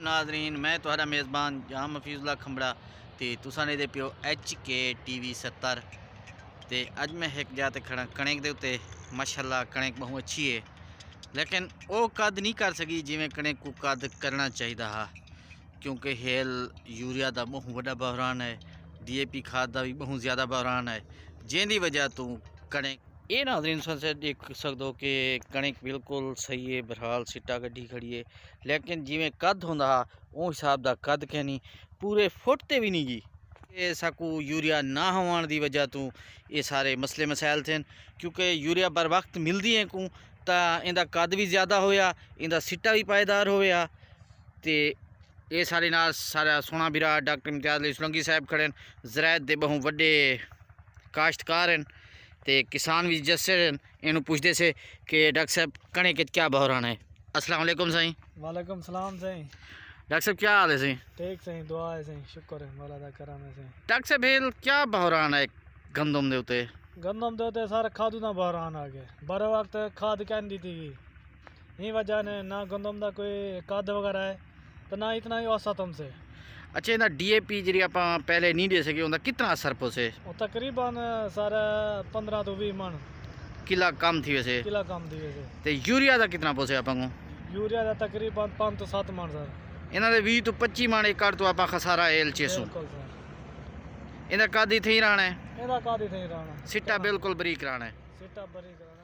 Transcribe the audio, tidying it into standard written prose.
नाजरीन मैं तुहारा मेज़बान जाम हफीजुल्ला खंबड़ा ते तुसां ने दे पियो HK TV 70 ते अज मैं एक जाते खड़ा कणक दे उत्ते माशाल्लाह कणक बहुत अच्छी है लेकिन वो कद नहीं कर सकी जिमें कणक को कद करना चाहिए हा क्योंकि हेल यूरिया का बहुत बड़ा बहरान है DAP खाद का भी बहुत ज़्यादा बहरान है जिंदी वजह तो कणक ये नाज़रीन से देख सकते हो कि कणक बिल्कुल सही है बहरहाल सिट्टा गड्डी खड़ी है लेकिन जिमें कद होंदा वो हिसाब का कद कहनी पूरे फुट ते भी नहीं जी ये साकू यूरिया ना होने की वजह तो ये सारे मसले मसाइल थे क्योंकि यूरिया बर वक्त मिलती है को तो इनका कद भी ज़्यादा होया इनका सिट्टा भी पायदार होया ते ये सारे नाल सारा सोना बिरा डॉक्टर इम्तियाज़ अली सोलंकी साहब खड़े ज़रायत दे बहुत वड्डे काश्तकार हैं ते किसान भी जैसे इन पूछते से कि डॉक्टर साहब कणक क्या बहरान है। अस्सलाम वालेकुम सही। वालेकुम सलाम सही। डॉक्टर साहब क्या हाल है सही? ठीक सही, दुआ है सही, शुक्र है मौला दा करम है सही। डॉक्टर साहब हेल क्या बहरान है गंदम दे उते? गंदम दे उते सारा खादू ना बहरान आ गए बर वक्त खाद क्या दी थी यही वजह ने ना गंदम दा कोई कद वगैरह है तो ना इतना ही औसत हमसे। अच्छा इना DAP जी आप पहले नहीं दे सके उनका कितना असर पोसे? तकरीबन सारा 15 तो 20 मन किला कम थी वैसे किला कम थी वैसे। ते यूरिया का कितना पोसे आप यूरिया का तकरीबन 5 तो 7 मन सर। इन्हों 20 तो 25 मन एकड़ तो आप खसारा एल 600 इनका कद ही थी रहना है ਇਹਦਾ ਕਾਦੀ ਨਹੀਂ ਰਹਿਣਾ सिट्टा बिल्कुल बरीक रहना है। ਸਿੱਟਾ ਬਰੀ ਕਰਾਣਾ